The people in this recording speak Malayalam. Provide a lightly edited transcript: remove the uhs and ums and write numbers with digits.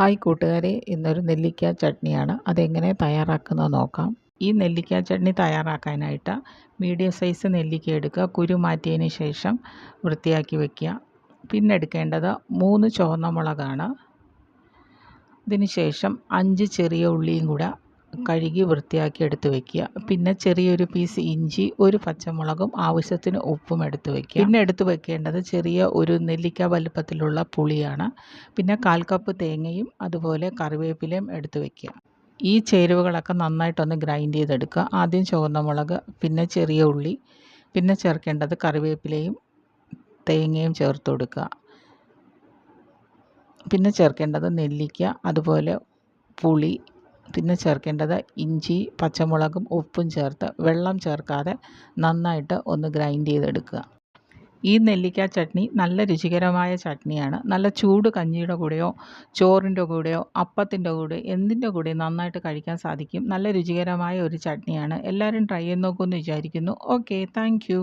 ഹായ് കൂട്ടുകാരെ, ഇന്നൊരു നെല്ലിക്ക ചട്നിയാണ്. അതെങ്ങനെ തയ്യാറാക്കുന്നത് നോക്കാം. ഈ നെല്ലിക്ക ചട്നി തയ്യാറാക്കാനായിട്ട് മീഡിയം സൈസ് നെല്ലിക്ക എടുക്കുക. കുരു മാറ്റിയതിന് ശേഷം വൃത്തിയാക്കി വയ്ക്കുക. പിന്നെ എടുക്കേണ്ടത് 3 ചുവന്ന മുളകാണ്. ഇതിന് ശേഷം 5 ചെറിയ ഉള്ളിയും കൂടെ കഴുകി വൃത്തിയാക്കി എടുത്ത് വയ്ക്കുക. പിന്നെ ചെറിയൊരു പീസ് ഇഞ്ചി, ഒരു പച്ചമുളകും ആവശ്യത്തിന് ഉപ്പും എടുത്ത് വയ്ക്കുക. പിന്നെ എടുത്ത് വെക്കേണ്ടത് ചെറിയ ഒരു നെല്ലിക്ക വലുപ്പത്തിലുള്ള പുളിയാണ്. പിന്നെ 1/4 കപ്പ് തേങ്ങയും അതുപോലെ കറിവേപ്പിലയും എടുത്ത് വയ്ക്കുക. ഈ ചേരുവകളൊക്കെ നന്നായിട്ടൊന്ന് ഗ്രൈൻഡ് ചെയ്തെടുക്കുക. ആദ്യം ചുവന്ന മുളക്, പിന്നെ ചെറിയ ഉള്ളി, പിന്നെ ചേർക്കേണ്ടത് കറിവേപ്പിലയും തേങ്ങയും ചേർത്ത് കൊടുക്കുക. പിന്നെ ചേർക്കേണ്ടത് നെല്ലിക്ക, അതുപോലെ പുളി, പിന്നെ ചേർക്കേണ്ടത് ഇഞ്ചി, പച്ചമുളകും ഉപ്പും ചേർത്ത് വെള്ളം ചേർക്കാതെ നന്നായിട്ട് ഒന്ന് ഗ്രൈൻഡ് ചെയ്തെടുക്കുക. ഈ നെല്ലിക്ക ചട്നി നല്ല രുചികരമായ ചട്നിയാണ്. നല്ല ചൂട് കഞ്ഞിയുടെ കൂടെയോ ചോറിൻ്റെ കൂടെയോ അപ്പത്തിൻ്റെ കൂടെ എന്തിൻ്റെ കൂടെ നന്നായിട്ട് കഴിക്കാൻ സാധിക്കും. നല്ല രുചികരമായ ഒരു ചട്നിയാണ്. എല്ലാവരും ട്രൈ ചെയ്ത് നോക്കുമെന്ന് വിചാരിക്കുന്നു. Okay, thank you.